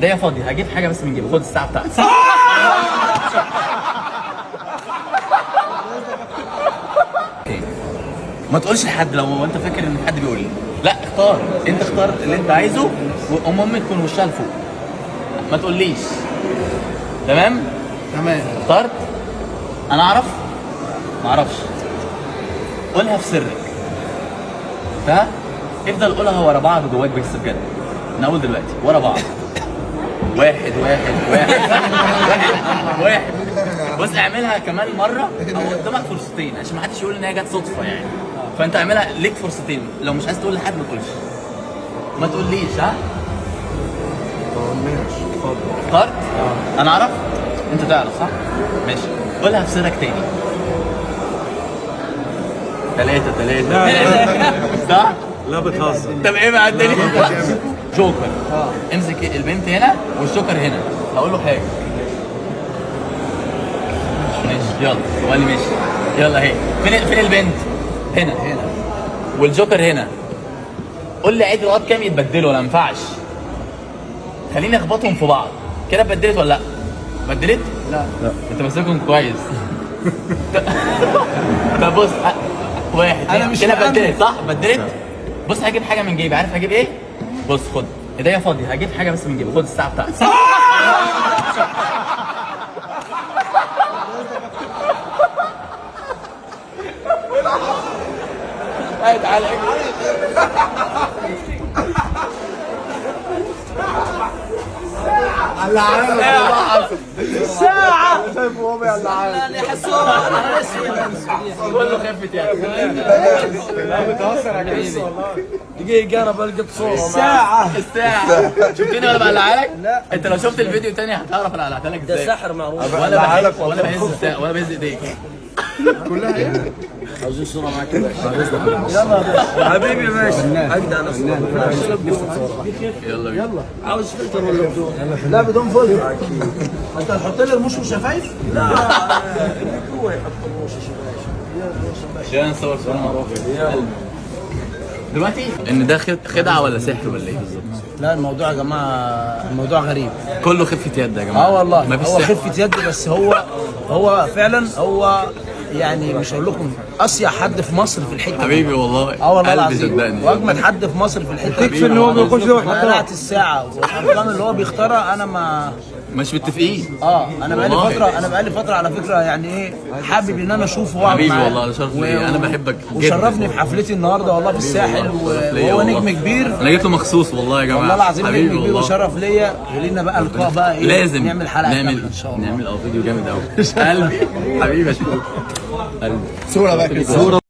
ايديا فاضيه، هجيب حاجه بس من جيبي. خد الساعه بتاعتي. ما تقولش لحد لو انت فاكر ان حد بيقول لي. لا اختار، انت اختار اللي انت عايزه امك تكون وشها لفوق. ما تقوليش. تمام؟ تمام. اخترت؟ انا اعرف؟ ما اعرفش. قولها في سرك. ها؟ افضل قولها ورا بعض جواك بس بجد. من اول دلوقتي ورا بعض. واحد واحد واحد واحد واحد. بص اعملها كمان مره او قدامك فرصتين عشان ما حدش يقول ان هي جت صدفه يعني. فانت اعملها ليك فرصتين، لو مش عايز تقول لحد ما تقولش. ما تقوليش. ها؟ ماشي اتفضل. اخترت؟ انا اعرف؟ انت تعرف صح؟ ماشي. قولها في سرك تاني. 3 صح؟ لا بتهزر. طب ايه بقى الدنيا؟ جوكر. امسك البنت هنا والجوكر هنا. هقول له حاجه. ماشي يلا. هو قال لي ماشي. يلا اهي. فين البنت؟ هنا والجوكر هنا. قول لي عيد لغايه كام يتبدلوا ولا ما ينفعش؟ خليني اخبطهم في بعض. كده اتبدلت ولا لا؟ بدلت؟ لا انت ماسكهم كويس. طب بص واحد أنا مش كده مأمن. بدلت صح؟ بدلت؟ بص هجيب حاجه من جيبي. عارف هجيب ايه؟ بص خد ايديا فاضيه، هجيب حاجه بس من جيبي. خد الساعه بتاعتي. تعالى الله عارف. ساعة شايف امي الله عارف. يعني حسوها انا كله خفت يعني. لا بتهزر يا كريس والله. دقيقة انا بلقط صورة الساعه شفتني وانا بقلعها لك؟ لا. انت لو شفت الفيديو تاني هتعرف انا قلعتها لك ده ازاي. سحر معروف. وانا بهز الساعه وانا بهز ايديك. كلها ايه؟ عاوزين صورة معاك يا باشا. يلا حبيبي يا باشا. اجدع نفسي. يلا بينا. عاوز فلتر ولا بدون؟ لا بدون فلتر. انت هتحط لي رموش وشفايف؟ لا هو يحط رموش يلا نصور صورة معروفة. دلوقتي ان ده خدعه ولا سحر ولا ايه بالظبط؟ لا الموضوع يا جماعة الموضوع غريب. كله خفه يد يا جماعه. والله مفيش هو سحر. خفة يد بس هو فعلا هو يعني مش هقول لكم اصيع حد في مصر في الحته دي. حبيبي والله. والله قلبي العظيم صدقني. واجمد حد في مصر في الحته دي. يكفي ان هو بيخش له قلعت الساعه والارقام اللي هو بيختارها انا ما مش متفقين. انا والله. بقالي فتره على فكره يعني ايه حابب ان انا اشوفه واقعد حبيبي معاه. والله ده شرف ليا. انا بحبك جدا. وشرفني في حفلتي النهارده والله في الساحل ليا وهو والله. نجم كبير. انا جيت له مخصوص والله يا جماعه. والله العظيم حبيبي نجم كبير والله. وشرف ليا. ولينا بقى لقاء بقى ايه لازم نعمل حلقه كاملة ان شاء الله. نعمل فيديو جامد قوي. قلبي حبيبي يا شباب. قلبي صورة بقى كده.